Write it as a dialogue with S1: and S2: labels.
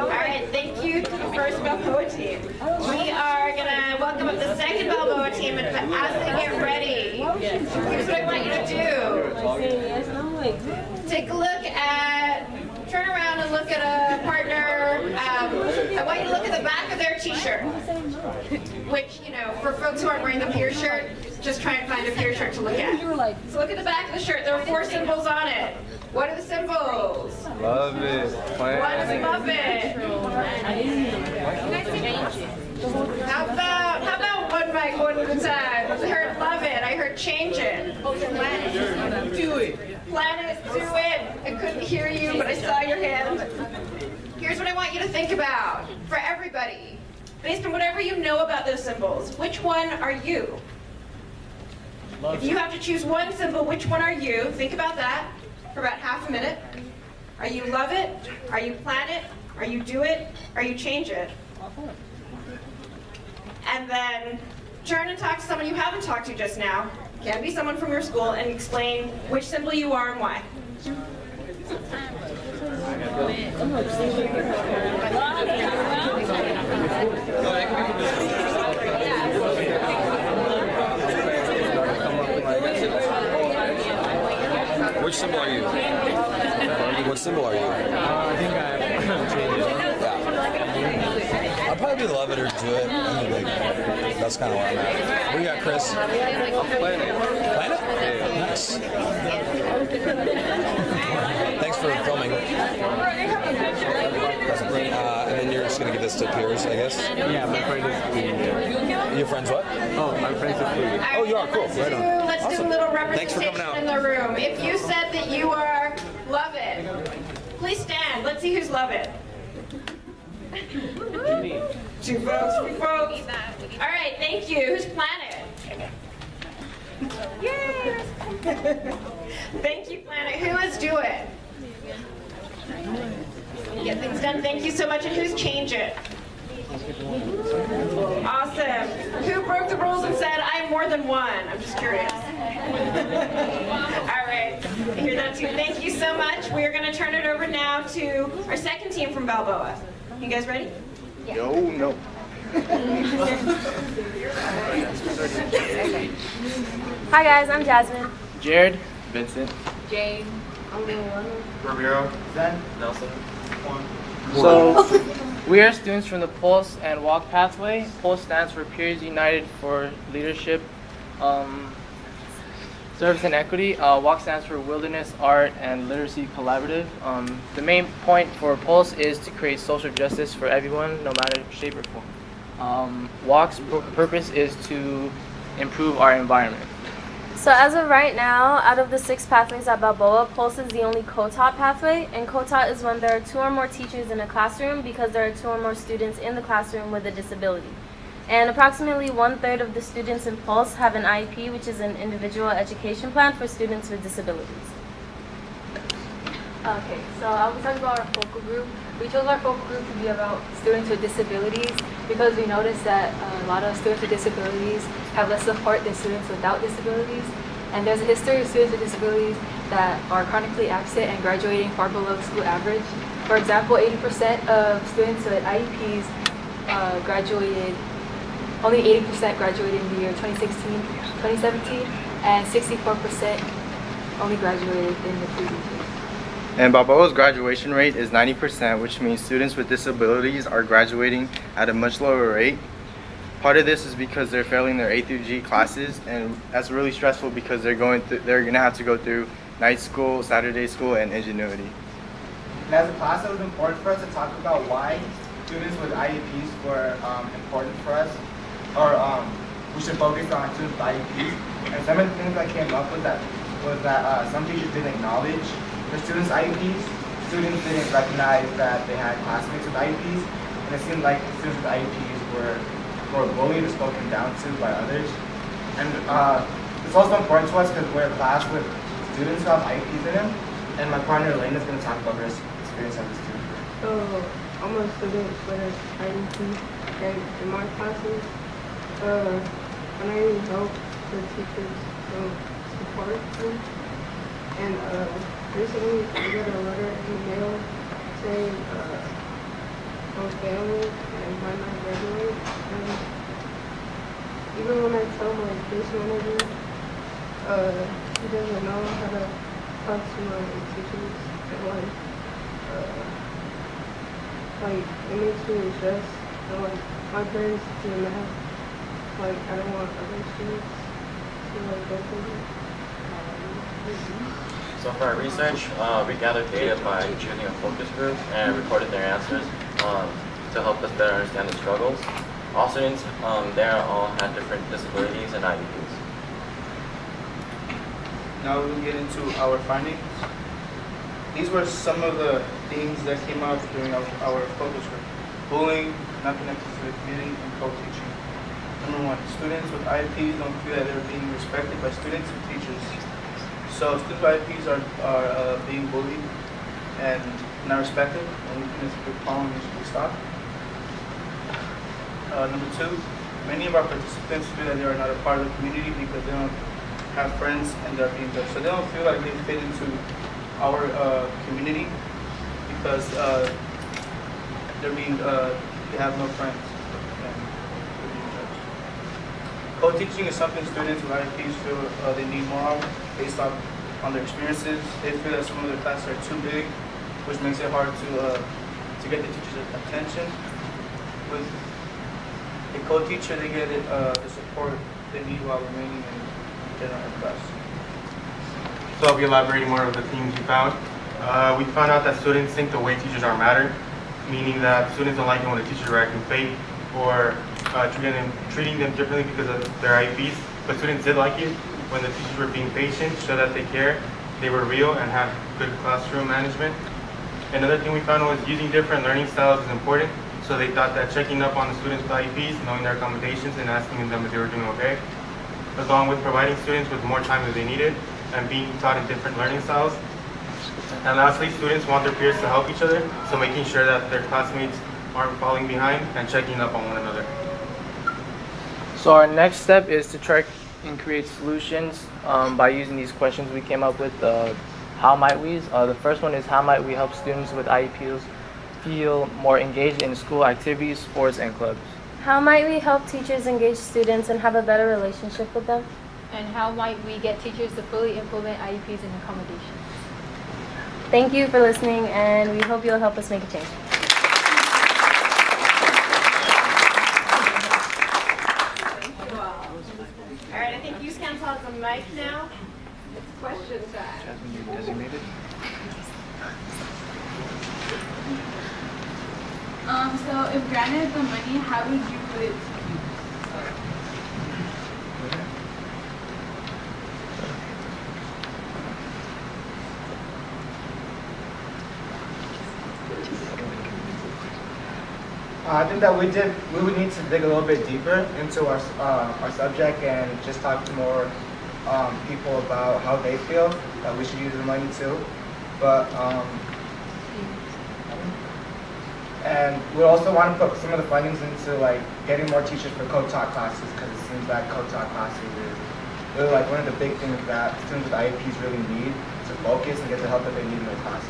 S1: right, thank you to the first Balboa team. We are gonna welcome up the second Balboa team, and as they get ready, here's what I want you to do. Take a look at, turn around and look at a partner. I want you to look at the back of their t-shirt, which, you know, for folks who aren't wearing the peer shirt, just try and find a peer shirt to look at. So look at the back of the shirt. There are 4 symbols on it. What are the symbols?
S2: Love it.
S1: What is love it? How about one mic one at a time? I heard love it. I heard change it. Do it. Planet, do it. I couldn't hear you, but I saw your hand. Here's what I want you to think about for everybody. Based on whatever you know about those symbols, which one are you? If you have to choose one symbol, which one are you? Think about that for about half a minute. Are you love it? Are you plan it? Are you do it? Are you change it? And then turn and talk to someone you haven't talked to just now. Can be someone from your school, and explain which symbol you are and why.
S2: Which symbol are you? What symbol are you?
S3: I think I'm changing.
S2: Yeah. I'll probably love it or do it. That's kind of where I'm at. What do you got, Chris? Planet. Planet? Yeah. Nice. Thanks for filming. And then you're just going to give this to peers, I guess?
S3: Yeah, my friend is blue.
S2: Your friend's what?
S3: Oh, my friend is blue.
S2: Oh, you are? Cool. Right on.
S1: Let's
S2: Awesome.
S1: do a little
S2: Thanks for coming out.
S1: representation in the room. If you said that you are love it, please stand. Let's see who's love it. 2 votes, 3 votes. All right, thank you. Who's Planet? Yay! Thank you, Planet. Who is Do It? Get things done. Thank you so much. And who's Change It? Awesome. Who broke the rules and said, I'm more than one? I'm just curious. All right. I hear that too. Thank you so much. We are going to turn it over now to our second team from Balboa. You guys ready?
S2: Yeah. No.
S4: Hi guys, I'm Jasmine.
S3: Jared. Vincent.
S4: Jade.
S5: Ramiro. Zen. Nelson.
S6: So, we are students from the Pulse and Walk Pathway. Pulse stands for Peers United for Leadership, Service and Equity. Walk stands for Wilderness, Art, and Literacy Collaborative. The main point for Pulse is to create social justice for everyone, no matter shape or form. Walk's purpose is to improve our environment.
S4: So as of right now, out of the 6 pathways at Balboa, Pulse is the only co-taught pathway, and co-taught is when there are 2 or more teachers in a classroom because there are 2 or more students in the classroom with a disability. And approximately 1/3 of the students in Pulse have an IEP, which is an individual education plan for students with disabilities.
S7: Okay, so I'll be talking about our focal group. We chose our focal group to be about students with disabilities because we noticed that a lot of students with disabilities have less support than students without disabilities. And there's a history of students with disabilities that are chronically absent and graduating far below the school average. For example, 80% of students with IEPs graduated, only 80% graduated in the year 2016, 2017, and 64% only graduated in the previous year.
S5: And Balboa's graduation rate is 90%, which means students with disabilities are graduating at a much lower rate. Part of this is because they're failing their A through G classes, and that's really stressful because they're gonna have to go through night school, Saturday school, and ingenuity.
S8: And as a class, it was important for us to talk about why students with IEPs were important for us, or we should focus on students with IEPs. And some of the things I came up with was that some teachers didn't acknowledge the students' IEPs. Students didn't recognize that they had classmates with IEPs, and it seemed like students with IEPs were more bullied or spoken down to by others. And it's also important to us because we're a class with students who have IEPs in them, and my partner Elena is going to talk about her experience as a student.
S9: I'm a student with an IEP, and in my classes, when I need help, the teachers don't important. And recently I got a letter in the mail saying I'm failing and might not graduate. And even when I tell my case manager, he doesn't know how to talk to my teachers. And like it makes me stressed. And like my parents do math. Like I don't want other students to like go through it.
S10: So for our research, we gathered data by choosing a focus group and recorded their answers to help us better understand the struggles. All students there all had different disabilities and IEPs.
S8: Now we'll get into our findings. These were some of the things that came out during our focus group. Bullying, not connected to the community, and co-teaching. Number one, students with IEPs don't feel that they're being respected by students and teachers. So students with IEPs are being bullied and not respected, and we think it's a big problem and should be stopped. Number two, many of our participants feel that they are not a part of the community because they don't have friends and they're being judged. So they don't feel like they fit into our community because they have no friends. Co-teaching is something students with IEPs feel they need more of based on their experiences. They feel that some of their classes are too big, which makes it hard to get the teacher's attention. With a co-teacher, they get the support they need while remaining in general ed class.
S11: So I'll be elaborating more of the themes we found. We found out that students think the way teachers are mattered, meaning that students don't like it when the teachers are acting fake or treating them differently because of their IEPs. But students did like it when the teachers were being patient, show that they care, they were real, and have good classroom management. Another thing we found was using different learning styles is important. So they thought that checking up on the students with IEPs, knowing their accommodations, and asking them if they were doing okay, along with providing students with more time if they needed, and being taught in different learning styles. And lastly, students want their peers to help each other, so making sure that their classmates aren't falling behind and checking up on one another.
S6: So our next step is to try and create solutions by using these questions we came up with. How might we? The first one is how might we help students with IEPs feel more engaged in school activities, sports, and clubs?
S4: How might we help teachers engage students and have a better relationship with them?
S7: And how might we get teachers to fully implement IEPs and accommodations?
S4: Thank you for listening, and we hope you'll help us make a change.
S1: All right, I think you can have the mic now. It's question time.
S3: Jasmine, you're designated.
S12: So if granted the money, how would you put it to use?
S8: I think that we would need to dig a little bit deeper into our subject and just talk to more people about how they feel that we should use the money too. But and we also want to put some of the fundings into like getting more teachers for co-taught classes, because it seems that co-taught classes is really like one of the big things that students with IEPs really need to focus and get the help that they need in their classes.